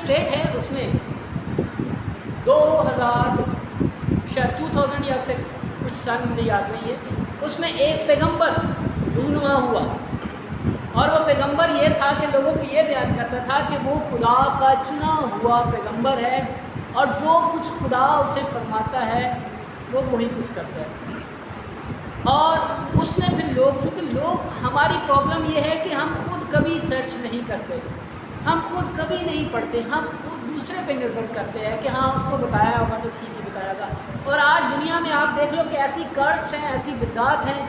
State ہے اس میں 2000 شاید 2000 یا سے کچھ سن مجھے یاد نہیں ہے، اس میں ایک پیغمبر رونما ہوا، اور وہ پیغمبر یہ تھا کہ لوگوں کو یہ بیان کرتا تھا کہ وہ خدا کا چنا ہوا پیغمبر ہے، اور جو کچھ خدا اسے فرماتا ہے وہ وہی کچھ کرتا ہے۔ اور اس نے پھر چونکہ ہماری پرابلم یہ ہے کہ ہم خود کبھی سرچ نہیں کرتے، ہم خود کبھی نہیں پڑھتے، ہم دوسرے پہ نربھر کرتے ہیں کہ ہاں اس کو بتایا ہوگا تو ٹھیک ہی بتایا گا۔ اور آج دنیا میں آپ دیکھ لو کہ ایسی کلٹس ہیں، ایسی بدعات ہیں،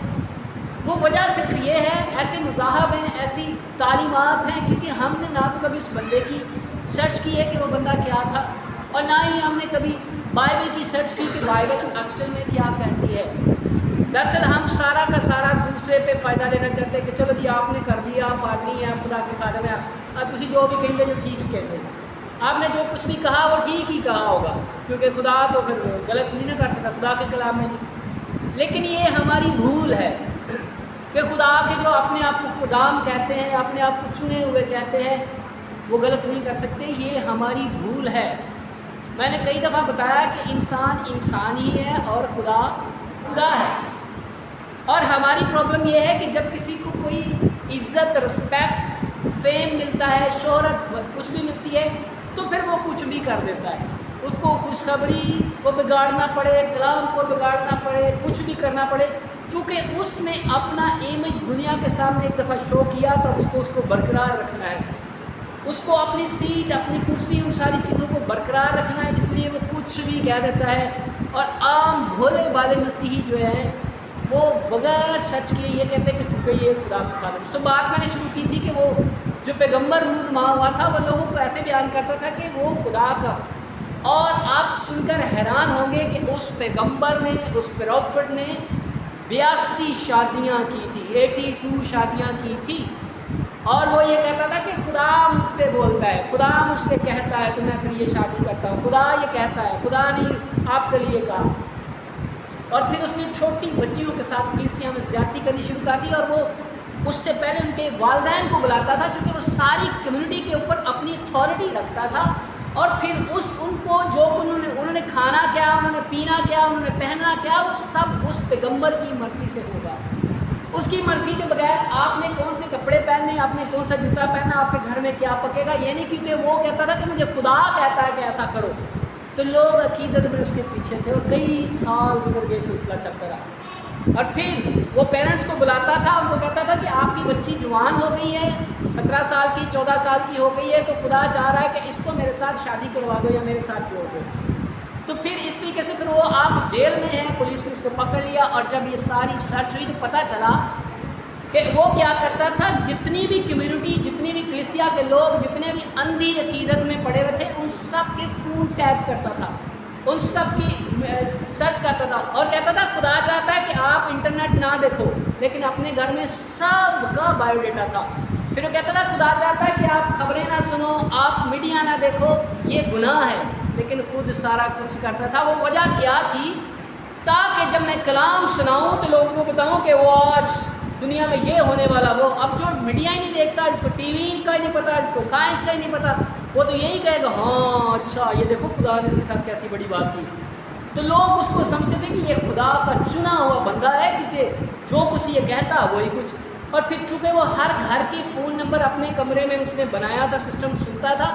وہ وجہ صرف یہ ہے، ایسے مذاہب ہیں، ایسی تعلیمات ہیں، کیونکہ ہم نے نہ تو کبھی اس بندے کی سرچ کی ہے کہ وہ بندہ کیا تھا، اور نہ ہی ہم نے کبھی بائبل کی سرچ کی کہ بائبل ایکچوئل میں کیا کہتی ہے۔ دراصل ہم سارا کا سارا دوسرے پہ فائدہ لینا چاہتے ہیں کہ چلو جی آپ نے کر دیا، آپ آدمی ہیں، آپ خدا کے خادم ہیں، اب تسی جو بھی کہیں گے جو ٹھیک ہی کہیں گے، آپ نے جو کچھ بھی کہا وہ ٹھیک ہی کہا ہوگا، کیونکہ خدا تو پھر غلط نہیں نہ کر سکتا، خدا کے کلام میں نہیں۔ لیکن یہ ہماری بھول ہے کہ خدا کے جو اپنے آپ کو خدام کہتے ہیں، اپنے آپ کو چنے ہوئے کہتے ہیں، وہ غلط نہیں کر سکتے، یہ ہماری بھول ہے۔ میں نے کئی دفعہ بتایا کہ انسان ہی ہے اور خدا خدا ہے، اور ہماری پرابلم یہ ہے کہ جب کسی کو کوئی عزت، رسپیکٹ، فیم ملتا ہے، شہرت کچھ بھی ملتی ہے، تو پھر وہ کچھ بھی کر دیتا ہے، اس کو خوشخبری کو بگاڑنا پڑے، کلام کو بگاڑنا پڑے، کچھ بھی کرنا پڑے، چونکہ اس نے اپنا امیج دنیا کے سامنے ایک دفعہ شو کیا تو اس کو برقرار رکھنا ہے، اس کو اپنی سیٹ، اپنی کرسی، ان ساری چیزوں کو برقرار رکھنا ہے، اس لیے وہ کچھ بھی کہہ دیتا ہے۔ اور عام بھولے والے مسیحی جو ہیں وہ بغیر سچ کے یہ کہتے ہیں کہ چونکہ یہ خدا کا خادم۔ تو بات میں نے شروع کی تھی کہ وہ جو پیغمبر رونما ہوا تھا وہ لوگوں کو ایسے بیان کرتا تھا کہ وہ خدا کا، اور آپ سن کر حیران ہوں گے کہ اس پیغمبر نے، اس پروفٹ نے 82 شادیاں کی تھی، 82 شادیاں کی تھی، اور وہ یہ کہتا تھا کہ خدا مجھ سے بولتا ہے، خدا مجھ سے کہتا ہے تو میں پھر یہ شادی کرتا ہوں، خدا یہ کہتا ہے، خدا نے آپ کے لیے کہا۔ اور پھر اس نے چھوٹی بچیوں کے ساتھ کلیسیا میں زیادتی کرنی شروع کر دی، اور وہ اس سے پہلے ان کے والدین کو بلاتا تھا، چونکہ وہ ساری کمیونٹی کے اوپر اپنی اتھارٹی رکھتا تھا، اور پھر ان کو جو انہوں نے کھانا کیا، انہوں نے پینا کیا، انہوں نے پہننا کیا، وہ سب اس پیغمبر کی مرضی سے ہوگا۔ اس کی مرضی کے بغیر آپ نے کون سے کپڑے پہننے، آپ نے کون سا جوتا پہننا، آپ کے گھر میں کیا پکے گا، یہ نہیں، کیونکہ وہ کہتا تھا کہ مجھے خدا کہتا ہے کہ ایسا کرو، تو لوگ عقیدت میں اس کے پیچھے تھے، اور کئی سال گزر گئے، سلسلہ چلتا رہا۔ اور پھر وہ پیرنٹس کو بلاتا تھا، ان کو کہتا تھا کہ آپ کی بچی جوان ہو گئی ہے، 17 سال کی، 14 سال کی ہو گئی ہے، تو خدا چاہ رہا ہے کہ اس کو میرے ساتھ شادی کروا دو یا میرے ساتھ جوڑ دو۔ تو پھر اس طریقے سے پھر وہ آپ جیل میں ہیں، پولیس نے اس کو پکڑ لیا، اور جب یہ ساری سرچ ہوئی تو پتہ چلا کہ وہ کیا کرتا تھا، جتنی بھی کمیونٹی، جتنی بھی کلیسیا کے لوگ، جتنے بھی اندھی عقیدت میں پڑے ہوئے تھے، ان سب کے فون ٹیپ کرتا تھا، ان سب کی سرچ کرتا تھا، اور کہتا تھا خدا چاہتا ہے کہ آپ انٹرنیٹ نہ دیکھو، لیکن اپنے گھر میں سب کا بایو ڈیٹا تھا۔ پھر وہ کہتا تھا خدا چاہتا ہے کہ آپ خبریں نہ سنو، آپ میڈیا نہ دیکھو، یہ گناہ ہے، لیکن خود سارا کچھ کرتا تھا۔ وہ وجہ کیا تھی؟ تاکہ جب میں کلام سناؤں تو لوگوں کو بتاؤں کہ وہ آج دنیا میں یہ ہونے والا، وہ اب جو میڈیا ہی نہیں دیکھتا، جس کو ٹی وی کا ہی نہیں پتا، جس کو سائنس کا ہی نہیں پتا، وہ تو یہی کہے گا ہاں اچھا یہ دیکھو خدا نے اس کے ساتھ کیسی بڑی بات کی۔ تو لوگ اس کو سمجھتے تھے کہ یہ خدا کا چنا ہوا بندہ ہے، کیونکہ جو کچھ یہ کہتا وہی کچھ۔ اور پھر چونکہ وہ ہر گھر کی فون نمبر اپنے کمرے میں اس نے بنایا تھا، سسٹم سنتا تھا،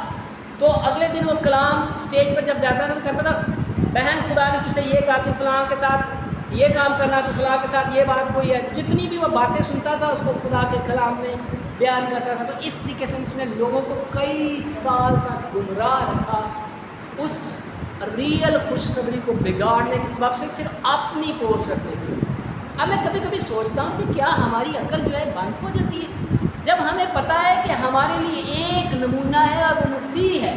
تو اگلے دن وہ کلام اسٹیج پر جب جاتا تھا تو کہتا تھا بہن خدا نے تجھے یہ کہا کہ فلاں کے ساتھ یہ کام کرنا، تو فلاں کے ساتھ یہ بات کوئی ہے، جتنی بھی وہ باتیں سنتا تھا اس کو خدا کے کلام میں بیان کرتا تھا۔ تو اس طریقے سے اس نے لوگوں کو کئی سال تک گمراہ رکھا، اس ریئل خوشخبری کو بگاڑنے کے سبب سے صرف اپنی پوسٹ رکھنے کے لیے۔ اب میں کبھی کبھی سوچتا ہوں کہ کیا ہماری عقل جو ہے بند ہو جاتی ہے جب ہمیں پتہ ہے کہ ہمارے لیے ایک نمونہ ہے اور وہ مسیح ہے،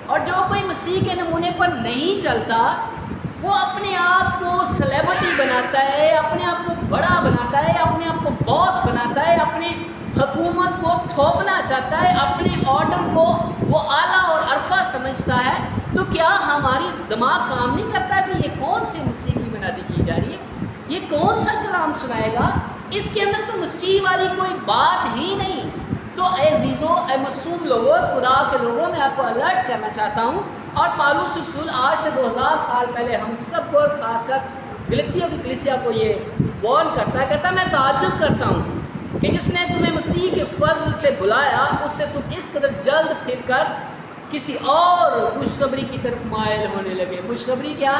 اور جو کوئی مسیح کے نمونے پر نہیں چلتا وہ اپنے آپ کو سیلیبریٹی بناتا ہے، اپنے آپ کو بڑا بناتا ہے، اپنے آپ کو باس بناتا ہے، اپنی حکومت کو تھوپنا چاہتا ہے، اپنے آرڈر کو وہ اعلیٰ اور عرفہ سمجھتا ہے، تو کیا ہماری دماغ کام نہیں کرتا کہ یہ کون سے مسیح کی منادی کی جا رہی ہے، یہ کون سا کلام سنائے گا، اس کے اندر تو مسیح والی کوئی بات ہی نہیں۔ تو اے عزیزوں، اے معصوم لوگوں، خدا کے لوگوں، میں آپ کو الرٹ کرنا چاہتا ہوں، اور پالوس رسول آج سے 2000 سال پہلے ہم سب کو، اور خاص کر گلتیوں کی کلیسیا کو یہ وارن کرتا ہے، کہتا ہے میں تعجب کرتا ہوں کہ جس نے تمہیں مسیح کے فضل سے بلایا، اس سے تم اس قدر جلد پھر کر کسی اور خوشخبری کی طرف مائل ہونے لگے۔ خوشخبری کیا؟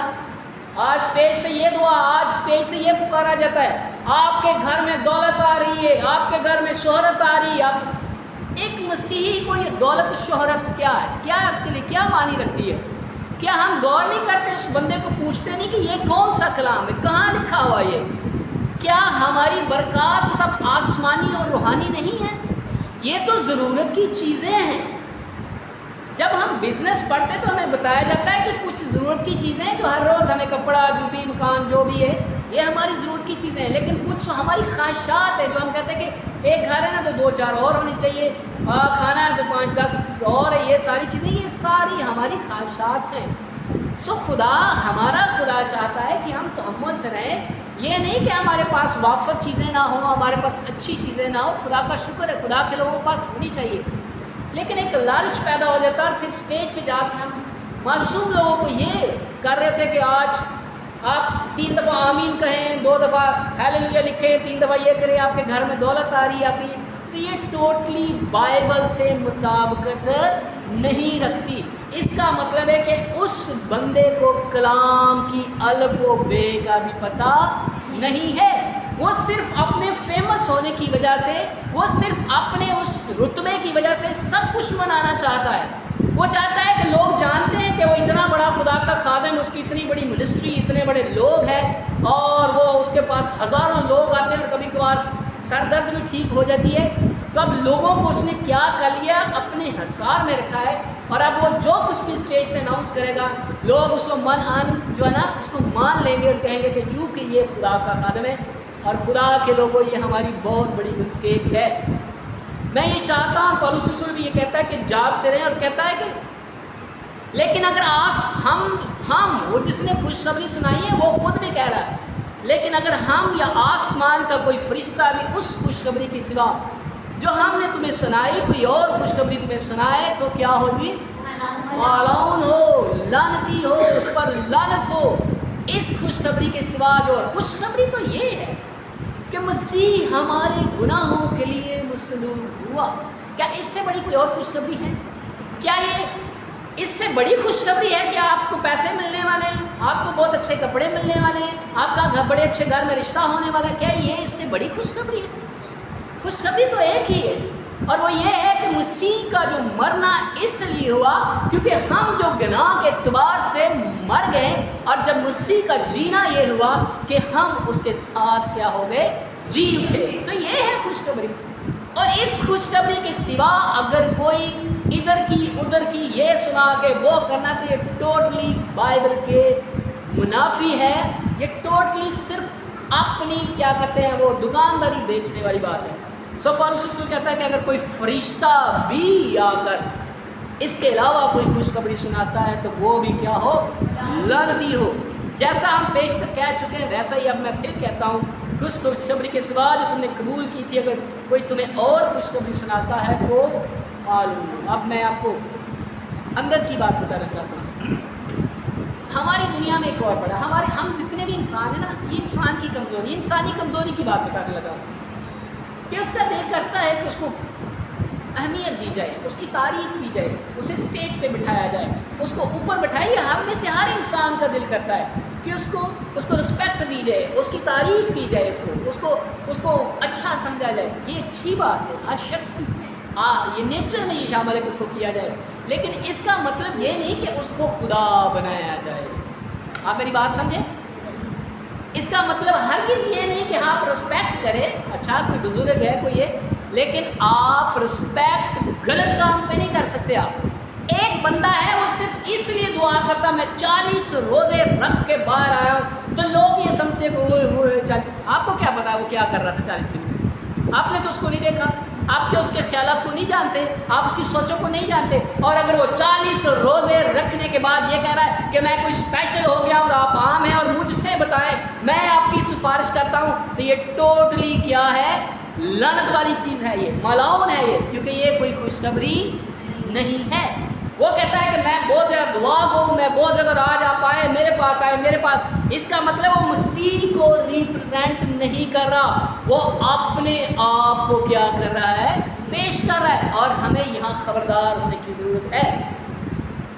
آج اسٹیج سے یہ دعا، آج اسٹیج سے یہ پکارا جاتا ہے، آپ کے گھر میں دولت آ رہی ہے، آپ کے گھر میں شہرت آ رہی ہے۔ ایک مسیحی کو یہ دولت شہرت کیا ہے؟ کیا ہے اس کے لیے؟ کیا معنی رکھتی ہے؟ کیا ہم غور نہیں کرتے اس بندے کو؟ پوچھتے نہیں کہ یہ کون سا کلام ہے، کہاں لکھا ہوا یہ؟ کیا ہماری برکات سب آسمانی اور روحانی نہیں ہے؟ یہ تو ضرورت کی چیزیں ہیں۔ جب ہم بزنس پڑھتے تو ہمیں بتایا جاتا ہے کہ کچھ ضرورت کی چیزیں جو ہر روز ہمیں کپڑا، جوتی، مکان جو بھی ہے یہ ہماری ضرورت کی چیزیں ہیں، لیکن کچھ ہماری خواہشات ہیں جو ہم کہتے ہیں کہ ایک گھر ہے نا تو 2-4 اور ہونی چاہیے، کھانا ہے تو 5-10 اور ہے، یہ ساری چیزیں، یہ ساری ہماری خواہشات ہیں۔ سو ہمارا خدا چاہتا ہے کہ ہم تحمل سے رہیں، یہ نہیں کہ ہمارے پاس وافر چیزیں نہ ہوں، ہمارے پاس اچھی چیزیں نہ ہوں۔ خدا کا شکر ہے، خدا کے لوگوں کے پاس ہونی چاہیے، لیکن ایک لالچ پیدا ہو جاتا ہے، اور پھر اسٹیج پہ جا کے ہم معصوم لوگوں کو یہ کر رہے تھے کہ آج آپ 3 دفعہ آمین کہیں، 2 دفعہ ہیلیلویا لکھیں، 3 دفعہ یہ کریں، آپ کے گھر میں دولت آ رہی ہے آپ کی، تو یہ ٹوٹلی بائبل سے مطابقت نہیں رکھتی۔ اس کا مطلب ہے کہ اس بندے کو کلام کی الف و بے کا بھی پتہ نہیں ہے، وہ صرف اپنے فیمس ہونے کی وجہ سے، وہ صرف اپنے اس رتبے کی وجہ سے سب کچھ منانا چاہتا ہے۔ وہ چاہتا ہے کہ لوگ جانتے ہیں کہ وہ اتنا بڑا خدا کا خادم، اس کی اتنی بڑی منسٹری، اتنے بڑے لوگ ہیں، اور وہ اس کے پاس ہزاروں لوگ آتے ہیں، اور کبھی کبھار سر درد بھی ٹھیک ہو جاتی ہے۔ تو اب لوگوں کو اس نے کیا کر لیا؟ اپنے حصار میں رکھا ہے، اور اب وہ جو کچھ بھی اسٹیج سے اناؤنس کرے گا، لوگ اس کو جو ہے نا اس کو مان لیں گے اور کہیں گے کہ چونکہ یہ خدا کا خادم ہے۔ اور خدا کے لوگوں، یہ ہماری بہت بڑی مسٹیک ہے۔ میں یہ چاہتا ہوں، پالوس رسول بھی یہ کہتا ہے کہ جاگتے رہیں، اور کہتا ہے کہ لیکن اگر ہم وہ جس نے خوشخبری سنائی ہے وہ خود بھی کہہ رہا ہے، لیکن اگر ہم یا آسمان کا کوئی فرشتہ بھی اس خوشخبری کے سوا جو ہم نے تمہیں سنائی کوئی اور خوشخبری تمہیں سنائے تو کیا ہوگی؟ مالعون ہو، لعنتی ہو، اس پر لعنت ہو۔ اس خوشخبری کے سوا جو، اور خوشخبری تو یہ ہے کہ مسیح ہمارے گناہوں کے لیے مصلوب ہوا۔ کیا اس سے بڑی کوئی اور خوشخبری ہے؟ کیا یہ اس سے بڑی خوشخبری ہے کہ آپ کو پیسے ملنے والے ہیں، آپ کو بہت اچھے کپڑے ملنے والے ہیں، آپ کا بڑے اچھے گھر میں رشتہ ہونے والا ہے؟ کیا یہ اس سے بڑی خوشخبری ہے؟ خوشخبری تو ایک ہی ہے، اور وہ یہ ہے کہ مسیح کا جو مرنا اس لیے ہوا کیونکہ ہم جو گناہ کے اعتبار سے مر گئے، اور جب مسیح کا جینا یہ ہوا کہ ہم اس کے ساتھ کیا ہو گئے؟ جی اٹھے۔ تو یہ ہے خوشخبری۔ اور اس خوشخبری کے سوا اگر کوئی ادھر کی ادھر کی یہ سنا کے وہ کرنا، تو یہ ٹوٹلی بائبل کے منافی ہے، یہ ٹوٹلی صرف اپنی کیا کہتے ہیں وہ دکانداری بیچنے والی بات ہے۔ سو پالوس رسول کہتا ہے کہ اگر کوئی فرشتہ بھی آ کر اس کے علاوہ کوئی خوشخبری سناتا ہے تو وہ بھی کیا ہو؟ لعنتی ہو۔ جیسا ہم پیشتر کہہ چکے ہیں ویسا ہی اب میں پھر کہتا ہوں، اس خوشخبری کے سوا جو تم نے قبول کی تھی، اگر کوئی تمہیں اور خوشخبری سناتا ہے تو معلوم۔ اب میں آپ کو اندر کی بات بتانا چاہتا ہوں۔ ہماری دنیا میں ایک اور بڑا، ہم جتنے بھی انسان ہیں نا، یہ انسان کی کمزوری، انسانی کمزوری کی بات بتانے لگا ہوں کہ اس کا دل کرتا ہے کہ اس کو اہمیت دی جائے، اس کی تعریف کی جائے، اسے اسٹیج پہ بٹھایا جائے، اس کو اوپر بٹھائیے۔ ہم میں سے ہر انسان کا دل کرتا ہے کہ اس کو رسپیکٹ دی جائے، اس کی تعریف کی جائے، اس کو اچھا سمجھا جائے۔ یہ اچھی بات ہے، ہر شخص کی یہ نیچر میں یہ شامل ہے کہ اس کو کیا جائے، لیکن اس کا مطلب یہ نہیں کہ اس کو خدا بنایا جائے۔ آپ میری بات سمجھیں؟ اس کا مطلب ہرگز یہ نہیں کہ آپ رسپیکٹ کریں، اچھا کوئی بزرگ ہے کوئی ہے، لیکن آپ رسپیکٹ غلط کام پہ نہیں کر سکتے۔ آپ ایک بندہ ہے وہ صرف اس لیے دعا کرتا میں 40 روزے رکھ کے باہر آیا ہوں، تو لوگ یہ سمجھتے کہ وہ 40، آپ کو کیا پتا وہ کیا کر رہا تھا 40 دن میں؟ آپ نے تو اس کو نہیں دیکھا، آپ کے اس کے خیالات کو نہیں جانتے، آپ اس کی سوچوں کو نہیں جانتے۔ اور اگر وہ 40 روزے رکھنے کے بعد یہ کہہ رہا ہے کہ میں کوئی اسپیشل ہو گیا اور آپ عام ہیں اور مجھ سے بتائیں میں آپ کی سفارش کرتا ہوں، تو یہ ٹوٹلی کیا ہے؟ لعنت والی چیز ہے، یہ ملعون ہے یہ، کیونکہ یہ کوئی خوشخبری نہیں ہے۔ وہ کہتا ہے کہ میں بہت زیادہ دعا گو، میں بہت زیادہ آج آپ آئے میرے پاس، آئے میرے پاس، اس کا مطلب وہ مسیح کو ریپرزینٹ نہیں کر رہا، وہ اپنے آپ کو کیا کر رہا ہے؟ پیش کر رہا ہے۔ اور ہمیں یہاں خبردار ہونے کی ضرورت ہے،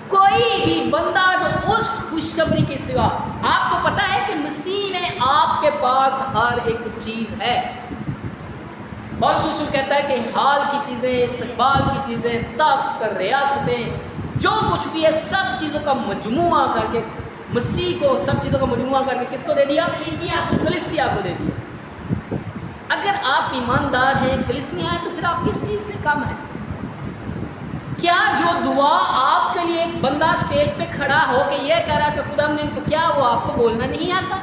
کوئی بھی بندہ جو اس خوشخبری کے سوا، آپ کو پتہ ہے کہ مسیح میں آپ کے پاس ہر ایک چیز ہے۔ پولس رسول کہتا ہے کہ حال کی چیزیں، استقبال کی چیزیں، طاقت، ریاستیں، جو کچھ بھی ہے سب چیزوں کا مجموعہ کر کے مسیح کو، سب چیزوں کا مجموعہ کر کے کس کو دے دیا؟ کلیسیا کو دے دیا۔ اگر آپ ایماندار ہیں، کلیسیا ہیں، تو پھر آپ کس چیز سے کم ہیں؟ کیا جو دعا آپ کے لیے ایک بندہ اسٹیج پہ کھڑا ہو کے یہ کہہ رہا کہ خدا نے ان کو، کیا وہ آپ کو بولنا نہیں آتا؟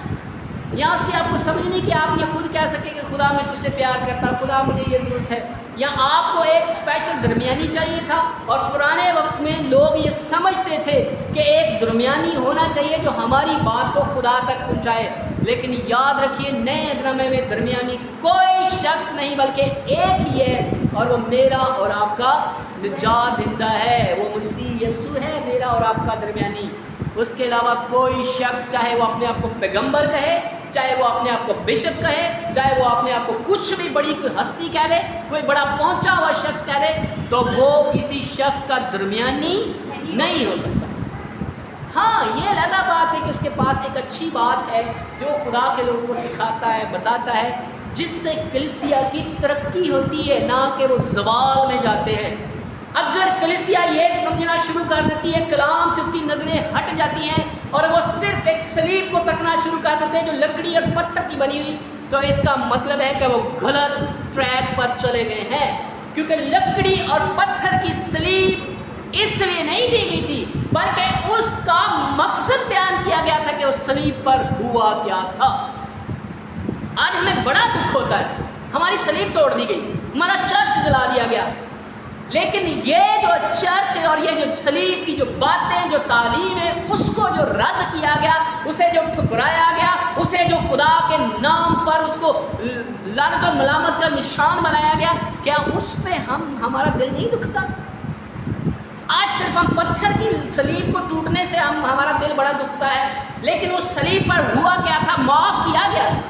یا اس کی آپ کو سمجھ نہیں کہ آپ یہ خود کہہ سکیں کہ خدا میں تجھ سے پیار کرتا، خدا مجھے یہ ضرورت ہے؟ یا آپ کو ایک اسپیشل درمیانی چاہیے تھا؟ اور پرانے وقت میں لوگ یہ سمجھتے تھے کہ ایک درمیانی ہونا چاہیے جو ہماری بات کو خدا تک پہنچائے، لیکن یاد رکھیے نئے نامے میں درمیانی کوئی شخص نہیں بلکہ ایک ہی ہے، اور وہ میرا اور آپ کا نجات دہندہ ہے، وہ مسیح یسوع ہے، میرا اور آپ کا درمیانی۔ اس کے علاوہ کوئی شخص، چاہے وہ اپنے آپ کو پیغمبر کہے، چاہے وہ اپنے آپ کو بشپ کہے، چاہے وہ اپنے آپ کو کچھ بھی بڑی کوئی ہستی کہہ دے، کوئی بڑا پہنچا ہوا شخص کہہ دے، تو وہ کسی شخص کا درمیانی نہیں ہو سکتا۔ ہاں، یہ علیحدہ بات ہے کہ اس کے پاس ایک اچھی بات ہے جو خدا کے لوگوں کو سکھاتا ہے، بتاتا ہے، جس سے کلیسیا کی ترقی ہوتی ہے، نہ کہ وہ زوال میں جاتے ہیں۔ اگر کلیسیا یہ سمجھنا شروع کر دیتی ہے، کلام سے اس کی نظریں ہٹ جاتی ہیں اور وہ صرف ایک صلیب کو تکنا شروع کر دیتے ہیں جو لکڑی اور پتھر کی بنی ہوئی، تو اس کا مطلب ہے کہ وہ غلط ٹریک پر چلے گئے ہیں، کیونکہ لکڑی اور پتھر کی صلیب اس لیے نہیں دی گئی تھی، بلکہ اس کا مقصد بیان کیا گیا تھا کہ اس صلیب پر ہوا کیا تھا۔ آج ہمیں بڑا دکھ ہوتا ہے، ہماری صلیب توڑ دی گئی، ہمارا چرچ جلا دیا گیا، لیکن یہ جو چرچ اور یہ جو صلیب کی جو باتیں، جو تعلیم ہے، اس کو جو رد کیا گیا، اسے جو ٹھکرایا گیا، اسے جو خدا کے نام پر اس کو لعنت و ملامت کا نشان بنایا گیا، کیا اس پہ ہمارا دل نہیں دکھتا؟ آج صرف ہم پتھر کی صلیب کو ٹوٹنے سے ہمارا دل بڑا دکھتا ہے، لیکن اس صلیب پر ہوا کیا تھا؟ معاف کیا گیا تھا،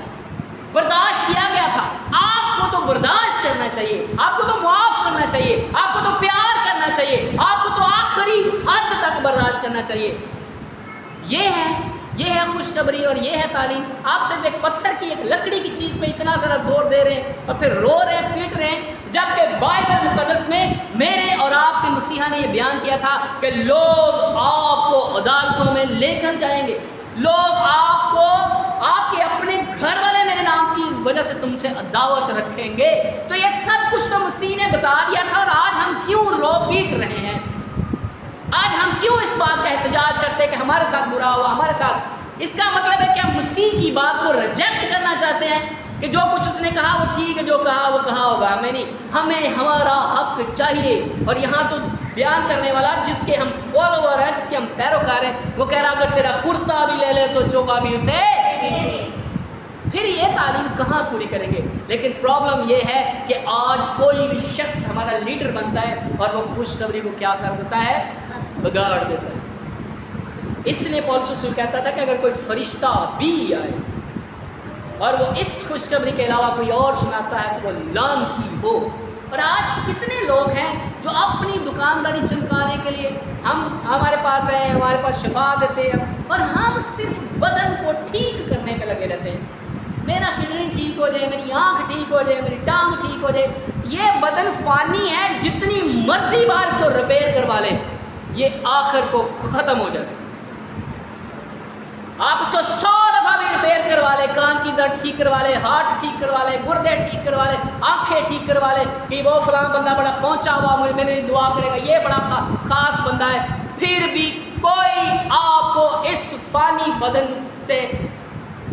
برداشت کیا گیا تھا۔ آپ کو تو برداشت کرنا چاہیے، آپ کو تو معاف کرنا چاہیے، آپ کو تو پیار کرنا چاہیے، آپ کو تو آخری حد تک برداشت کرنا چاہیے۔ یہ ہے خوشخبری اور یہ ہے تعلیم۔ آپ صرف ایک پتھر کی، ایک لکڑی کی چیز پہ اتنا ذرا زور دے رہے ہیں اور پھر رو رہے ہیں، پیٹ رہے ہیں، جبکہ بائبل مقدس میں میرے اور آپ کے مسیحا نے یہ بیان کیا تھا کہ لوگ آپ کو عدالتوں میں لے کر جائیں گے، لوگ آپ کو، آپ کے اپنے گھر والے میرے نام کی وجہ سے تم سے عداوت رکھیں گے۔ تو یہ سب کچھ تو مسیح نے بتا دیا تھا، اور آج ہم کیوں رو پیٹ رہے ہیں؟ آج ہم کیوں اس بات کا احتجاج کرتے ہیں کہ ہمارے ساتھ برا ہوا، ہمارے ساتھ؟ اس کا مطلب ہے کہ ہم مسیح کی بات کو ریجیکٹ کرنا چاہتے ہیں کہ جو کچھ اس نے کہا وہ ٹھیک ہے، جو کہا وہ کہا ہوگا، ہمیں نہیں، ہمیں ہمارا حق چاہیے۔ اور یہاں تو بیان کرنے والا جس کے ہم فالوور ہیں، جس کے ہم پیروکار ہیں، وہ کہہ رہا اگر تیرا کرتا بھی لے لے تو چوکا بھی اسے، پھر یہ تعلیم کہاں پوری کریں گے؟ لیکن پرابلم یہ ہے کہ آج کوئی بھی شخص ہمارا لیڈر بنتا ہے اور وہ خوشخبری کو کیا کر دیتا ہے؟ بگاڑ دیتا ہے۔ اس لیے پولس رسول کہتا تھا کہ اگر کوئی فرشتہ بھی آئے اور وہ اس خوشخبری کے علاوہ کوئی اور سناتا ہے تو وہ لعنتی ہو۔ اور آج کتنے لوگ ہیں جو اپنی دکانداری چمکانے کے لیے ہمارے پاس ہیں، ہمارے پاس شفا دیتے ہیں، اور ہم صرف بدن کو ٹھیک کرنے پہ لگے رہتے ہیں۔ میرا کڈنی ٹھیک ہو جائے، میری آنکھ ٹھیک ہو جائے، میری ٹانگ ٹھیک ہو جائے۔ یہ بدن فانی ہے، جتنی مرضی بار اس کو ریپیئر کروا لیں، یہ آخر کو ختم ہو جائے۔ آپ تو 100 دفعہ بھی ریپیئر کروا لے، کان کی درد ٹھیک کروا لے، ہارٹ ٹھیک کروا لے، گردے ٹھیک کروا لے، آنکھیں ٹھیک کروا لے کہ وہ فلاں بندہ بڑا پہنچا ہوا میرے لیے دعا کرے گا، یہ بڑا خاص بندہ ہے، پھر بھی کوئی آپ کو اس فانی بدن سے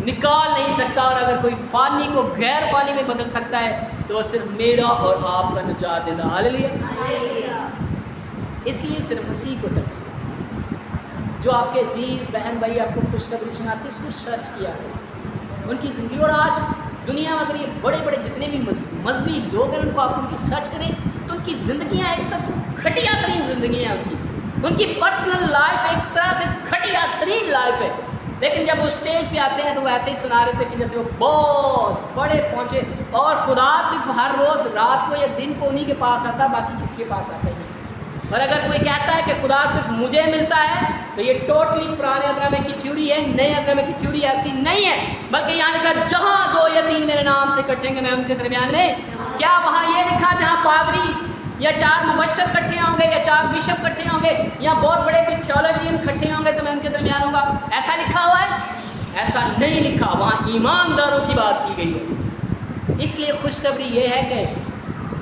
نکال نہیں سکتا۔ اور اگر کوئی فانی کو غیر فانی میں بدل سکتا ہے تو وہ صرف میرا اور آپ کا نجات دہندہ۔ ہاللیلویا۔ اس لیے صرف مسیح کو تک جو آپ کے عزیز بہن بھائی آپ کو خوشخبری سناتے ہیں، اس کو سرچ کیا ہے ان کی زندگی۔ اور آج دنیا میں اگر یہ بڑے بڑے جتنے بھی مذہبی لوگ ہیں ان کو آپ ان کی سرچ کریں تو ان کی زندگیاں ایک طرف گھٹیا ترین زندگیاں ہیں ان کی پرسنل لائف ایک طرح سے گھٹیا ترین لائف ہے، لیکن جب وہ اسٹیج پہ آتے ہیں تو وہ ایسے ہی سنا رہے تھے کہ جیسے وہ بہت بڑے پہنچے، اور خدا صرف ہر روز رات کو یا دن کو انہی کے پاس آتا، باقی کسی کے پاس آتا ہی۔ اور اگر کوئی کہتا ہے کہ خدا صرف مجھے ملتا ہے تو یہ ٹوٹلی پرانے عہد کی تھیوری ہے، نئے عہد کی تھیوری ایسی نہیں ہے، بلکہ یہاں لکھا جہاں 2 یا 3 میرے نام سے اکٹھیں گے میں ان کے درمیان میں، کیا وہاں یہ لکھا جہاں پادری یا 4 مبشر اکٹھے ہوں گے یا 4 بشپ اکٹھے ہوں گے یا بہت بڑے کوئی تھیولوجین اکٹھے ہوں گے تو میں ان کے درمیان ہوں گا؟ ایسا لکھا ہوا ہے؟ ایسا نہیں لکھا، وہاں ایمانداروں کی بات کی گئی ہے۔ اس لیے خوشخبری یہ ہے کہ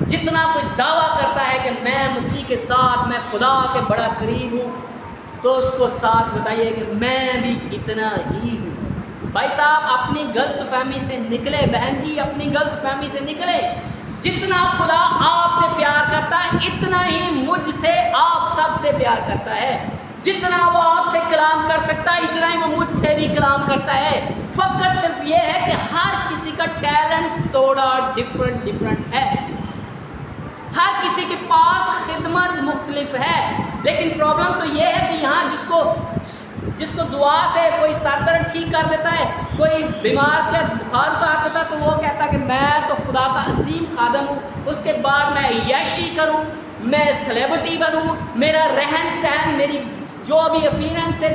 جتنا کوئی دعویٰ کرتا ہے کہ میں مسیح کے ساتھ، میں خدا کے بڑا قریب ہوں، تو اس کو ساتھ بتائیے کہ میں بھی اتنا ہی ہوں۔ بھائی صاحب اپنی غلط فہمی سے نکلے، بہن جی اپنی غلط فہمی سے نکلے، جتنا خدا آپ سے پیار کرتا ہے اتنا ہی مجھ سے آپ سب سے پیار کرتا ہے، جتنا وہ آپ سے کلام کر سکتا ہے اتنا ہی وہ مجھ سے بھی کلام کرتا ہے، فقط صرف یہ ہے کہ ہر کسی کا ٹیلنٹ تھوڑا ڈفرنٹ ہے، ہر کسی کے پاس خدمت مختلف ہے، لیکن پرابلم تو یہ ہے کہ یہاں جس کو دعا سے کوئی سر درد ٹھیک کر دیتا ہے، کوئی بیمار کا بخار اتار دیتا ہے، تو وہ کہتا ہے کہ میں تو خدا کا عظیم خادم ہوں، اس کے بعد میں عیاشی کروں، میں سلیبریٹی بنوں، میرا رہن سہن، میری جو بھی اپیرنس ہے،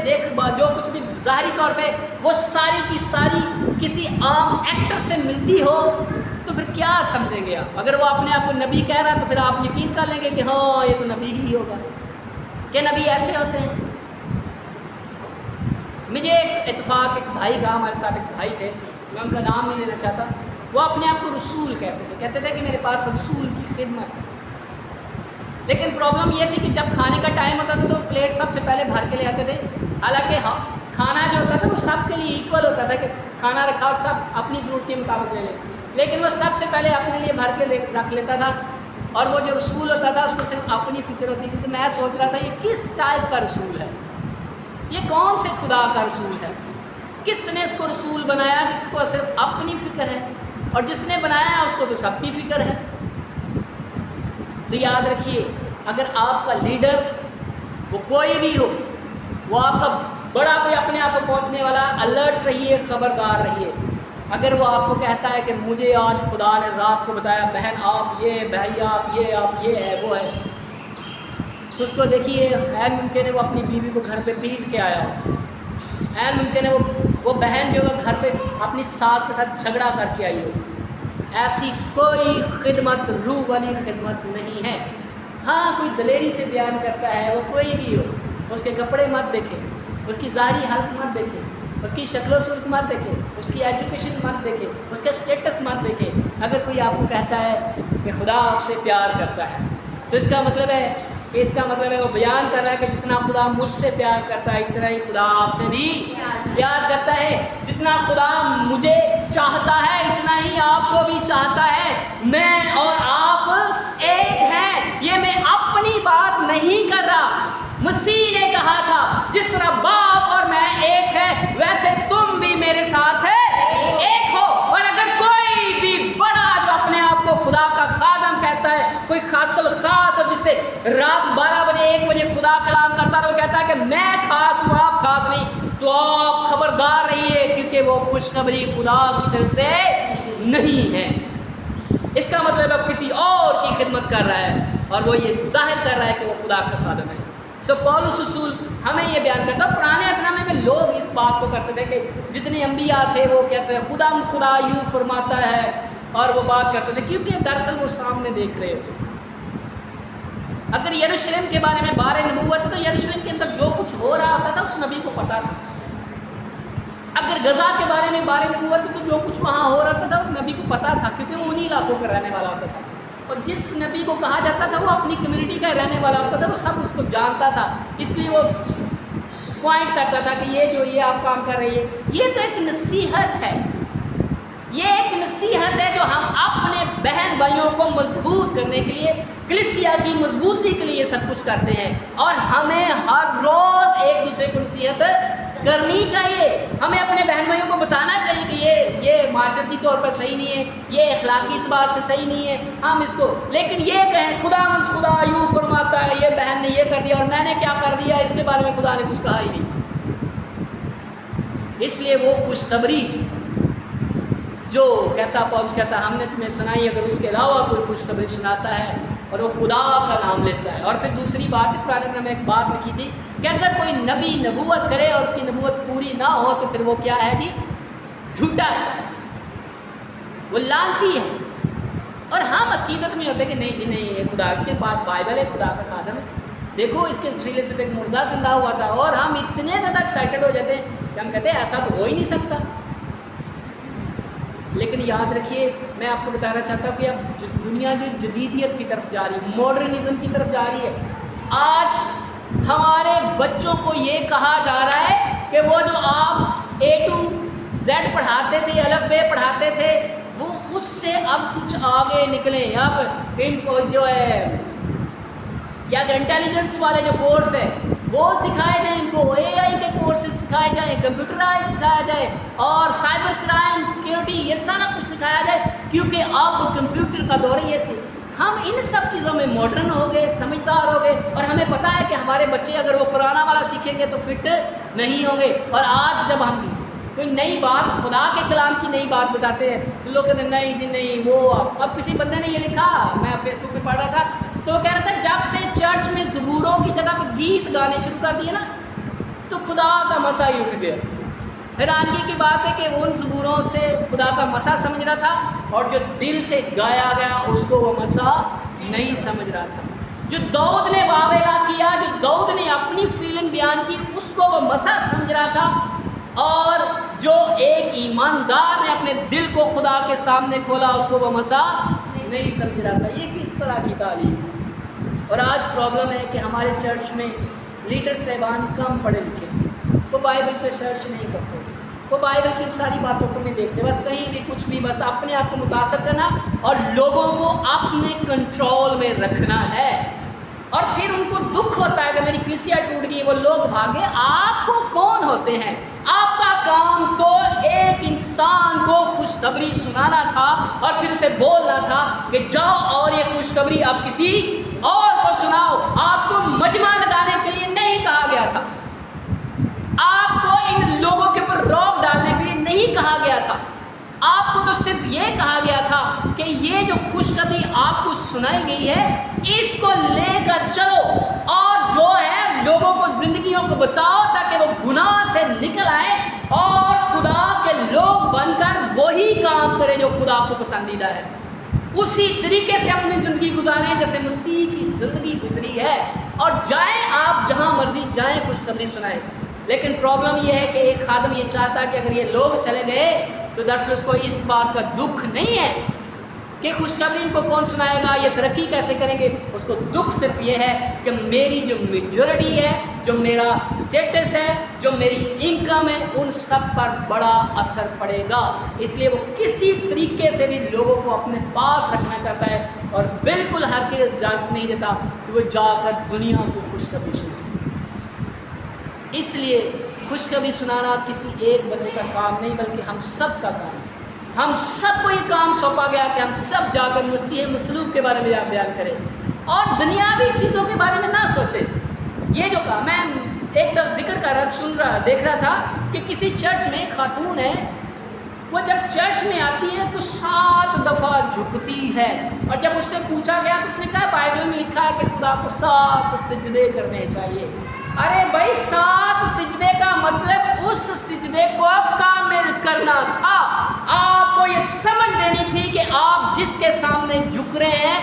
جو کچھ بھی ظاہری طور پہ وہ ساری کی ساری کسی عام ایکٹر سے ملتی ہو، تو پھر کیا سمجھیں گے آپ؟ اگر وہ اپنے آپ کو نبی کہہ رہا ہے تو پھر آپ یقین کر لیں گے کہ ہاں یہ تو نبی ہی ہوگا، کہ نبی ایسے ہوتے ہیں۔ مجھے ایک اتفاق ایک بھائی کا، ہمارے ساتھ ایک بھائی تھے، میں ان کا نام نہیں لینا چاہتا، وہ اپنے آپ کو رسول کہتے تھے کہ میرے پاس رسول کی خدمت ہے، لیکن پرابلم یہ تھی کہ جب کھانے کا ٹائم ہوتا تھا تو پلیٹ سب سے پہلے بھر کے لے آتے تھے، حالانکہ کھانا جو ہوتا تھا وہ سب کے لیے ایکول ہوتا تھا کہ کھانا رکھا اور سب اپنی ضرورت کے مطابق لے لیں، لیکن وہ سب سے پہلے اپنے لیے بھر کے رکھ لیتا تھا، اور وہ جو رسول ہوتا تھا اس کو صرف اپنی فکر ہوتی تھی۔ تو میں سوچ رہا تھا یہ کس ٹائپ کا رسول ہے، یہ کون سے خدا کا رسول ہے، کس نے اس کو رسول بنایا جس کو صرف اپنی فکر ہے، اور جس نے بنایا ہے اس کو تو سب کی فکر ہے۔ تو یاد رکھیے اگر آپ کا لیڈر وہ کوئی بھی ہو، وہ آپ کا بڑا کوئی اپنے آپ کو پہنچنے والا، الرٹ رہیے، خبردار رہیے۔ اگر وہ آپ کو کہتا ہے کہ مجھے آج خدا نے رات کو بتایا بہن آپ یہ، بھائی آپ یہ ہے وہ ہے، تو اس کو دیکھیے غیر ممکن ہے وہ اپنی بیوی کو گھر پہ پیٹ کے آیا ہو، غیر ممکن ہے وہ بہن جو ہے گھر پہ اپنی ساس کے ساتھ جھگڑا کر کے آئی ہو۔ ایسی کوئی خدمت روح والی خدمت نہیں ہے۔ ہاں کوئی دلیری سے بیان کرتا ہے، وہ کوئی بھی ہو، اس کے کپڑے مت دیکھیں، اس کی ظاہری حالت مت دیکھیں، اس کی شکل و صورت مت دیکھیں، اس کی ایجوکیشن مت دیکھیں، اس کا اسٹیٹس مت دیکھیں۔ اگر کوئی آپ کو کہتا ہے کہ خدا آپ سے پیار کرتا ہے تو اس کا مطلب ہے وہ بیان کر رہا ہے کہ جتنا خدا مجھ سے پیار کرتا ہے اتنا ہی خدا آپ سے بھی پیار کرتا ہے، جتنا خدا مجھے چاہتا ہے اتنا ہی آپ کو بھی چاہتا ہے۔ میں اور آپ ایک ہیں، یہ میں اپنی بات نہیں کر رہا، مسیح نے کہا تھا جس طرح باپ اور میں ایک ہیں ویسے تم بھی میرے ساتھ ایک ہو۔ اور اگر کوئی بھی بڑا جو اپنے آپ کو خدا کا خادم کہتا ہے، کوئی خاص الخاص اور جس سے رات 12 بجے 1 بجے خدا کلام کرتا ہے، وہ کہتا ہے کہ میں خاص ہوں آپ خاص نہیں، تو آپ خبردار رہیے، کیونکہ وہ خوشخبری خدا کی طرف سے نہیں ہے۔ اس کا مطلب اب کسی اور کی خدمت کر رہا ہے اور وہ یہ ظاہر کر رہا ہے کہ وہ خدا کا خادم ہے۔ پولس رسول ہمیں یہ بیان کرتا ہے، پرانے عہد میں لوگ اس بات کو کرتے تھے کہ جتنے انبیاء تھے وہ کہتے ہیں خدا یوں فرماتا ہے، اور وہ بات کرتے تھے کیونکہ دراصل وہ سامنے دیکھ رہے ہوتے۔ اگر یروشلم کے بارے میں بارے نبوت ہے تو یروشلم کے اندر جو کچھ ہو رہا ہوتا تھا اس نبی کو پتا تھا۔ اگر غزہ کے بارے میں بارے نبوت ہے تو جو کچھ وہاں ہو رہا تھا اس نبی کو پتا تھا، کیونکہ وہ انہی علاقوں کا رہنے والا ہوتا تھا، اور جس نبی کو کہا جاتا تھا وہ اپنی کمیونٹی کا رہنے والا ہوتا تھا، وہ سب اس کو جانتا تھا، اس لیے وہ پوائنٹ کرتا تھا کہ یہ آپ کام کر رہی ہے۔ یہ تو ایک نصیحت ہے، یہ ایک نصیحت ہے جو ہم اپنے بہن بھائیوں کو مضبوط کرنے کے لیے، کلیسیا کی مضبوطی کے لیے سب کچھ کرتے ہیں، اور ہمیں ہر روز ایک دوسرے کو نصیحت کرنی چاہیے. ہمیں اپنے بہن بھائیوں کو بتانا چاہیے کہ یہ معاشرتی طور پر صحیح نہیں ہے, یہ اخلاقی اعتبار سے صحیح نہیں ہے, ہم اس کو. لیکن یہ کہیں خدا یوں فرماتا ہے, یہ بہن نے یہ کر دیا اور میں نے کیا کر دیا, اس کے بارے میں خدا نے کچھ کہا ہی نہیں. اس لیے وہ خوشخبری جو پولس کہتا ہم نے تمہیں سنائی, اگر اس کے علاوہ کوئی خوشخبری سناتا ہے اور وہ خدا کا نام لیتا ہے. اور پھر دوسری بات, قرآن میں ایک بات لکھی تھی کہ اگر کوئی نبی نبوت کرے اور اس کی نبوت پوری نہ ہو تو پھر وہ کیا ہے جی, جھوٹا ہے, وہ لعنتی ہے. اور ہم عقیدت میں ہوتے کہ نہیں جی نہیں, یہ خدا, اس کے پاس بائبل ہے, خدا کا خادم ہے, دیکھو اس کے وسیلے سے ایک مردہ زندہ ہوا تھا. اور ہم اتنے زیادہ ایکسائٹیڈ ہو جاتے ہیں کہ ہم کہتے ہیں ایسا تو ہو ہی نہیں سکتا. لیکن یاد رکھیے, میں آپ کو بتانا چاہتا ہوں کہ اب دنیا جو جدیدیت کی طرف جا رہی ہے, ماڈرنزم کی طرف جا رہی ہے. آج ہمارے بچوں کو یہ کہا جا رہا ہے کہ وہ جو آپ A to Z پڑھاتے تھے, الف ب پڑھاتے تھے, وہ اس سے اب کچھ آگے نکلیں. اب جو ہے کیا کہ انٹیلیجنس والے جو کورس ہے وہ سکھائے جائیں, ان کو AI کے کورسز سکھائے جائیں, کمپیوٹرائز سکھایا جائے, اور سائبر کرائم, سیکیورٹی, یہ سارا کچھ سکھایا جائے, کیونکہ اب کمپیوٹر کا دور ہے. یہ ہم ان سب چیزوں میں ماڈرن ہو گئے, سمجھدار ہو گئے, اور ہمیں پتہ ہے کہ ہمارے بچے اگر وہ پرانا والا سیکھیں گے تو فٹ نہیں ہوں گے. اور آج جب ہم کوئی نئی بات, خدا کے کلام کی نئی بات بتاتے ہیں تو لوگ کہتے ہیں نہیں جی نہیں, وہ اب کسی بندے نے یہ لکھا, میں فیس بک پہ پڑھ رہا تھا, تو وہ کہہ رہا تھا جب سے چرچ میں زبوروں کی جگہ پہ گیت گانے شروع کر دیے نا تو خدا کا مسا ہی اٹھ گیا. حیرانگی کی بات ہے کہ وہ ان زبوروں سے خدا کا مسا سمجھ رہا تھا, اور جو دل سے گایا گیا اس کو وہ مسا نہیں سمجھ رہا تھا. جو داؤد نے واویلا کیا, جو داؤد نے اپنی فیلنگ بیان کی, اس کو وہ مسا سمجھ رہا تھا. اور جو ایک ایماندار نے اپنے دل کو خدا کے سامنے کھولا, اس کو وہ مسا نہیں سمجھ رہا تھا. یہ کس طرح کی تعلیم. اور آج پرابلم ہے کہ ہمارے چرچ میں لیڈر صاحبان کم پڑھے لکھے ہیں, وہ بائبل پہ سرچ نہیں کرتے, وہ بائبل کی ساری باتوں کو نہیں دیکھتے, بس کہیں بھی کچھ بھی, بس اپنے آپ کو متاثر کرنا اور لوگوں کو اپنے کنٹرول میں رکھنا ہے. اور پھر ان کو دکھ ہوتا ہے کہ میری کلیسیا ٹوٹ گئی, وہ لوگ بھاگے. آپ کو کون ہوتے ہیں؟ آپ کا کام تو ایک انسان کو خوشخبری سنانا تھا, اور پھر اسے بولنا تھا کہ جاؤ اور یہ خوشخبری اب کسی اور کو سناؤ. آپ کو مجمع لگانے کے لیے نہیں کہا گیا تھا, آپ کو ان لوگوں کے اوپر رعب ڈالنے کے لیے نہیں کہا گیا تھا. آپ کو تو صرف یہ کہا گیا تھا کہ یہ جو خوشخبری آپ کو سنائی گئی ہے اس کو لے کر چلو, اور جو ہے لوگوں کو زندگیوں کو بتاؤ تاکہ وہ گناہ سے نکل آئیں اور خدا کے لوگ بن کر وہی کام کریں جو خدا کو پسندیدہ ہے. اسی طریقے سے اپنی زندگی گزاریں جیسے مسیح کی زندگی گزری ہے, اور جائیں آپ جہاں مرضی جائیں, خوشخبری سنائیں. لیکن پرابلم یہ ہے کہ ایک خادم یہ چاہتا ہے کہ اگر یہ لوگ چلے گئے تو دراصل اس کو اس بات کا دکھ نہیں ہے کہ خوشخبری ان کو کون سنائے گا, یہ ترقی کیسے کریں گے. اس کو دکھ صرف یہ ہے کہ میری جو میجورٹی ہے, جو میرا اسٹیٹس ہے, جو میری انکم ہے, ان سب پر بڑا اثر پڑے گا. اس لیے وہ کسی طریقے سے بھی لوگوں کو اپنے پاس رکھنا چاہتا ہے, اور بالکل ہر کی اجازت نہیں دیتا کہ وہ جا کر دنیا کو خوشخبری سنائے. اس لیے خوشخبری سنانا کسی ایک بندے کا کام نہیں بلکہ ہم سب کا کام ہے. ہم سب کو یہ کام سونپا گیا کہ ہم سب جا کر مسیح مصلوب کے بارے میں بیان کریں اور دنیاوی چیزوں کے بارے میں نہ سوچیں. یہ جو کام میں ایک دفعہ ذکر کر رہا دیکھ رہا تھا کہ کسی چرچ میں خاتون ہے, وہ جب چرچ میں آتی ہے تو 7 دفعہ جھکتی ہے, اور جب اس سے پوچھا گیا تو اس نے کہا بائبل میں لکھا ہے کہ خدا کو 7 سجدے کرنے چاہیے. ارے بھائی 7 سجدے کا مطلب اس سجدے کو کامل کرنا تھا. آپ کو یہ سمجھ دینی تھی کہ آپ جس کے سامنے جھک رہے ہیں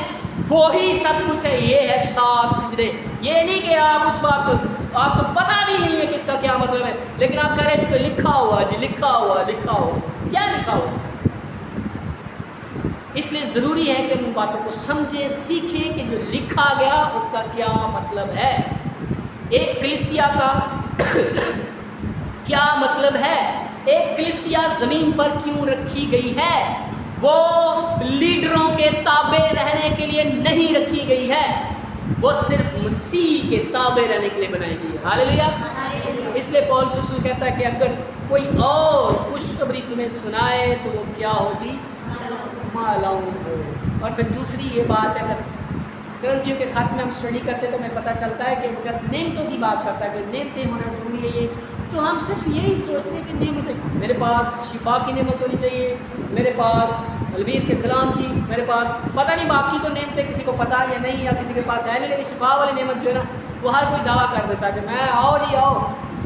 وہی سب کچھ ہے. یہ ہے 7 سجدے. یہ نہیں کہ آپ اس بات کو, آپ کو پتہ بھی نہیں ہے کہ اس کا کیا مطلب ہے, لیکن آپ کہہ رہے چونکہ لکھا ہوا جی, لکھا ہوا. کیا لکھا ہوا؟ اس لیے ضروری ہے کہ ان باتوں کو سمجھیں, سیکھیں کہ جو لکھا گیا اس کا کیا مطلب ہے. ایک کلیسیا کا کیا مطلب ہے, ایک کلیسیا زمین پر کیوں رکھی گئی ہے. وہ لیڈروں کے تابع رہنے کے لیے نہیں رکھی گئی ہے. وہ صرف مسیح کے تابع رہنے کے لیے بنائی گئی ہے. ہاللیلویا. اس لیے پولس رسول کہتا ہے کہ اگر کوئی اور خوشخبری تمہیں سنائے تو وہ کیا ہو جی؟ مالون ہو. اور پھر دوسری یہ بات ہے، اگر کرنتھیوں کے خط میں ہم اسٹڈی کرتے تو ہمیں پتہ چلتا ہے کہ اگر نعمتوں کی بات کرتا ہے کہ نعمتیں ہونا ضروری ہے، یہ تو ہم صرف یہی سوچتے ہیں کہ نعمتیں، میرے پاس شفا کی نعمت ہونی چاہیے، میرے پاس الویر کے کلام کی، میرے پاس پتہ نہیں باقی تو نعمتیں کسی کو پتہ یا نہیں، یا کسی کے پاس ہے نہیں، لیکن شفا والی نعمت جو ہے نا وہ ہر کوئی دعویٰ کر دیتا ہے کہ میں آؤ جی آؤ،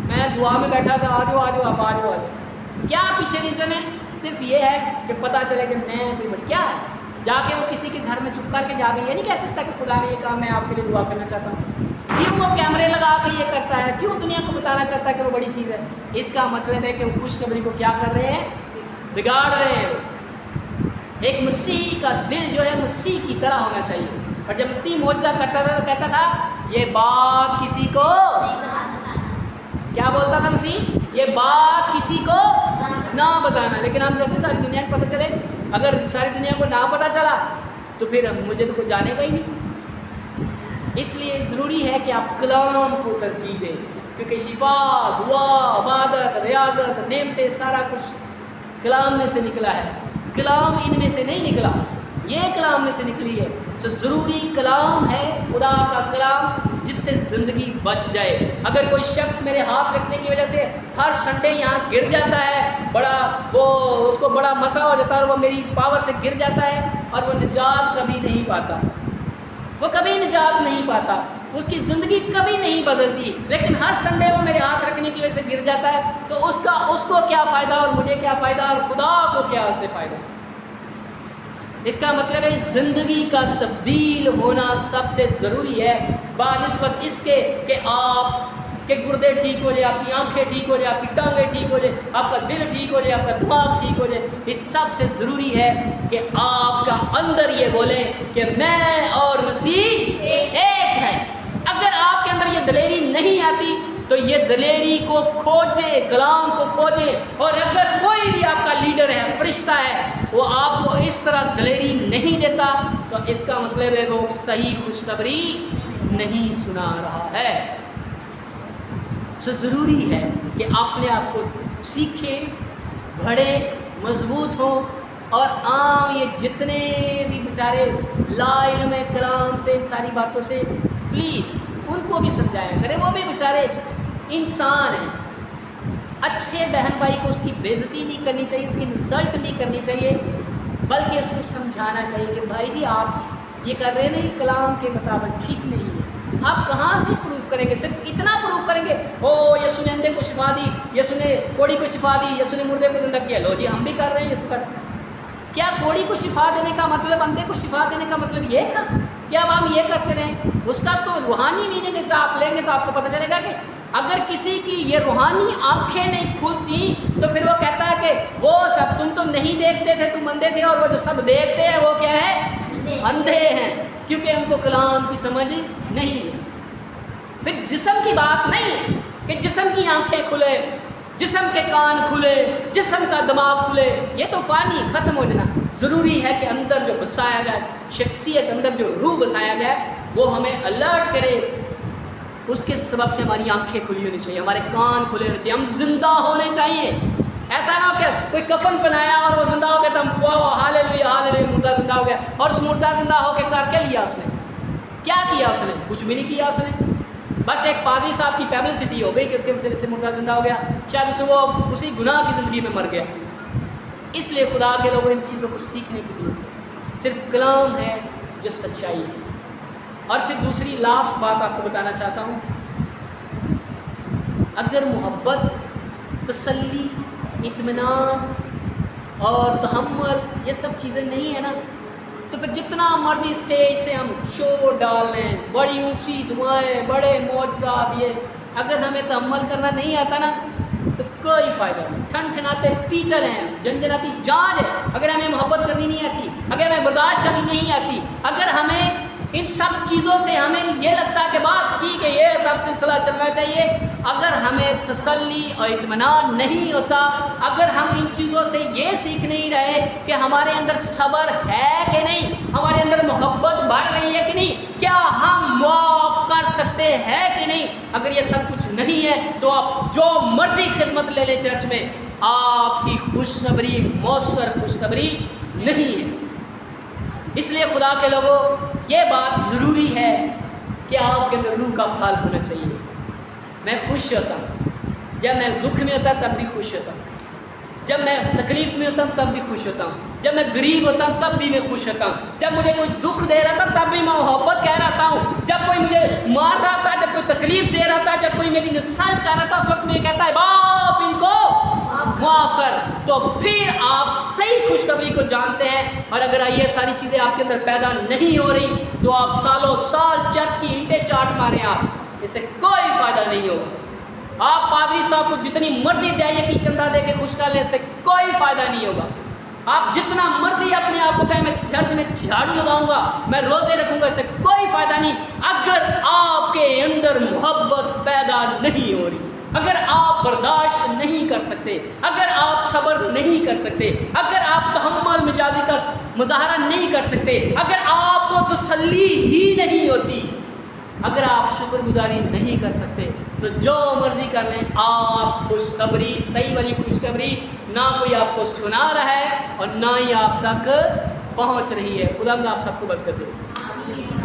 میں دعا میں بیٹھا تھا، آ جاؤ آ جاؤ، آپ آ جاؤ آ جاؤ. کیا پیچھے ریزن ہے؟ صرف یہ ہے کہ پتہ چلے کہ میں کوئی بڑی کیا ہے. جا کے وہ کسی کے گھر میں چپ کر کے جا کے یہ نہیں کہہ سکتا کہ خدا نے یہ کہا میں آپ کے لیے دعا کرنا چاہتا ہوں. کیوں وہ کیمرے لگا کے یہ کرتا ہے؟ کیوں دنیا کو بتانا چاہتا ہے کہ وہ بڑی چیز ہے؟ اس کا مطلب ہے کہ وہ خوشخبری کو کیا کر رہے ہیں؟ بگاڑ رہے ہیں. ایک مسیح کا دل جو ہے مسیح کی طرح ہونا چاہیے. اور جب مسیح معجزہ کرتا تھا تو کہتا تھا یہ بات کسی کو، کیا بولتا تھا مسیح؟ یہ بات کسی کو نہ بتانا. لیکن ہم کہتے ہیں ساری دنیا کو پتہ چلے. اگر ساری دنیا کو نہ پتہ چلا تو پھر مجھے تو کوئی جانے گا ہی نہیں. اس لیے ضروری ہے کہ آپ کلام کو ترجیح دیں، کیونکہ شفا، دعا، عبادت، ریاضت، نعمتیں سارا کچھ کلام میں سے نکلا ہے. کلام ان میں سے نہیں نکلا، یہ کلام میں سے نکلی ہے. تو ضروری کلام ہے خدا کا کلام جس سے زندگی بچ جائے. اگر کوئی شخص میرے ہاتھ رکھنے کی وجہ سے ہر سنڈے یہاں گر جاتا ہے، بڑا وہ اس کو بڑا مسا ہو جاتا ہے اور وہ میری پاور سے گر جاتا ہے اور وہ نجات کبھی نہیں پاتا، وہ کبھی نجات نہیں پاتا، اس کی زندگی کبھی نہیں بدلتی. لیکن ہر سنڈے وہ میرے ہاتھ رکھنے کی وجہ سے گر جاتا ہے تو اس کو کیا فائدہ اور مجھے کیا فائدہ اور خدا کو کیا اس سے فائدہ؟ اس کا مطلب ہے زندگی کا تبدیل ہونا سب سے ضروری ہے بنسبت اس کے کہ آپ کے گردے ٹھیک ہو جائے، آپ کی آنکھیں ٹھیک ہو جائے، آپ کی ٹانگیں ٹھیک ہو جائے، آپ کا دل ٹھیک ہو جائے، آپ کا دماغ ٹھیک ہو جائے. یہ سب سے ضروری ہے کہ آپ کا اندر یہ بولیں کہ میں اور مسیح ایک ہے. اگر آپ کے اندر یہ دلیری نہیں آتی تو یہ دلیری کو کھوجے، کلام کو کھوجے. اور اگر کوئی بھی آپ کا لیڈر ہے، فرشتہ ہے، وہ آپ کو اس طرح دلیری نہیں دیتا تو اس کا مطلب ہے وہ صحیح خوشخبری نہیں سنا رہا ہے. ضروری ہے کہ اپنے آپ کو سیکھیں، بڑھے، مضبوط ہوں. اور عام یہ جتنے بھی بیچارے لا علم کلام سے ان ساری باتوں سے پلیز ان کو بھی سمجھایا کریں. وہ بھی بیچارے انسان ہیں. اچھے بہن بھائی کو اس کی بے عزتی نہیں کرنی چاہیے، اس کی انسلٹ نہیں کرنی چاہیے، بلکہ اس کو سمجھانا چاہیے کہ بھائی جی آپ یہ کر رہے ہیں نہیں کلام کے مطابق ٹھیک نہیں ہے. آپ کہاں سے پروف کریں گے؟ صرف اتنا پروف کریں گے او یسوع نے اندھے کو شفا دی، یسوع نے کوڑی کو شفا دی، یسوع نے مردے کو زندہ کیا، لو جی ہم بھی کر رہے ہیں یسوع کر. کیا کوڑی کو شفا دینے کا مطلب، اندھے کو شفا دینے کا مطلب یہ تھا کہ اب ہم یہ کرتے رہیں؟ اس کا تو روحانی میننگ سے آپ لیں گے تو آپ کو پتہ چلے گا کہ اگر کسی کی یہ روحانی آنکھیں نہیں کھلتی تو پھر وہ کہتا ہے کہ وہ سب تم تو نہیں دیکھتے تھے، تم اندھے تھے، اور وہ جو سب دیکھتے ہیں وہ کیا ہے؟ اندھے ہیں، کیونکہ ان کو کلام کی سمجھ نہیں ہے. پھر جسم کی بات نہیں ہے کہ جسم کی آنکھیں کھلے، جسم کے کان کھلے، جسم کا دماغ کھلے، یہ تو فانی ختم ہو جانا. ضروری ہے کہ اندر جو بسایا گیا شخصیت، اندر جو روح بسایا گیا وہ ہمیں الرٹ کرے. اس کے سبب سے ہماری آنکھیں کھلی ہونی چاہیے، ہمارے کان کھلے ہونے چاہیے، ہم زندہ ہونے چاہیے. ایسا نہ ہو کہ کوئی کفن پہنایا اور وہ زندہ ہو گیا تو ہم واہ ہاللیلویا ہاللیلویا مردہ زندہ ہو گیا، اور اس مردہ زندہ ہو کے کر کے لیا اس نے؟ کیا کیا اس نے؟ کچھ بھی نہیں کیا اس نے. بس ایک پادری صاحب کی پیبلسٹی ہو گئی کہ اس کے وسیلے سے مردہ زندہ ہو گیا، شاید اسے وہ اسی گناہ کی زندگی میں مر گیا. اس لیے خدا کے لوگوں ان چیزوں کو سیکھنے کی ضرورت ہے. صرف کلام ہے جو سچائی ہے. اور پھر دوسری لاسٹ بات آپ کو بتانا چاہتا ہوں، اگر محبت، تسلی، اطمینان اور تحمل یہ سب چیزیں نہیں ہیں نا تو پھر جتنا مرضی اسٹیج سے ہم شور ڈال لیں، بڑی اونچی دعائیں، بڑے معجزات، یہ اگر ہمیں تحمل کرنا نہیں آتا نا تو کوئی فائدہ نہیں. ٹھنٹھناتے پیتل ہیں، جنجناتی جانج ہے. اگر ہمیں محبت کرنی نہیں آتی، اگر ہمیں برداشت کرنی نہیں آتی، اگر ہمیں ان سب چیزوں سے ہمیں یہ لگتا ہے کہ بس ٹھیک ہے یہ سب سلسلہ چلنا چاہیے. اگر ہمیں تسلی اور اطمینان نہیں ہوتا، اگر ہم ان چیزوں سے یہ سیکھ نہیں رہے کہ ہمارے اندر صبر ہے کہ نہیں، ہمارے اندر محبت بڑھ رہی ہے کہ نہیں، کیا ہم معاف کر سکتے ہیں کہ نہیں، اگر یہ سب کچھ نہیں ہے تو آپ جو مرضی خدمت لے لیں چرچ میں، آپ کی خوشخبری مؤثر خوشخبری نہیں ہے. اس لیے خدا کے لوگوں یہ بات ضروری ہے کہ آپ کے اندر روح کا پھل ہونا چاہیے. میں خوش ہوتا ہوں، جب میں دکھ میں ہوتا تب بھی خوش ہوتا ہوں، جب میں تکلیف میں ہوتا ہوں تب بھی خوش ہوتا ہوں، جب میں غریب ہوتا ہوں تب بھی میں خوش ہوتا ہوں، جب مجھے کوئی دکھ دے رہا تھا تب بھی میں محبت کہہ رہا ہوں، جب کوئی مجھے مار رہا تھا، جب کوئی تکلیف دے رہا تھا، جب کوئی میری نصرت کر رہا تھا، اس وقت میں کہتا ہے باپ ان کو معاف کر. تو پھر آپ صحیح خوشخبری کو جانتے ہیں. اور اگر یہ ساری چیزیں آپ کے اندر پیدا نہیں ہو رہی تو آپ سالوں سال چرچ کی اینٹیں چاٹ ماریں، آپ اس سے کوئی فائدہ نہیں ہوگا. آپ پادری صاحب کو جتنی مرضی دائیں کہ چندہ دے کے خوش کر لیں، اس سے کوئی فائدہ نہیں ہوگا. آپ جتنا مرضی اپنے آپ کو کہیں میں چرچ میں جھاڑو لگاؤں گا، میں روزے رکھوں گا، اس سے کوئی فائدہ نہیں اگر آپ کے اندر محبت پیدا نہیں ہو رہی، اگر آپ برداشت نہیں کر سکتے، اگر آپ صبر نہیں کر سکتے، اگر آپ تحمل مجازی کا مظاہرہ نہیں کر سکتے، اگر آپ کو تسلی ہی نہیں ہوتی، اگر آپ شکر گزاری نہیں کر سکتے، تو جو مرضی کر لیں، آپ خوشخبری صحیح والی خوشخبری نہ کوئی آپ کو سنا رہا ہے اور نہ ہی آپ تک پہنچ رہی ہے. خدا آپ سب کو برکت دے.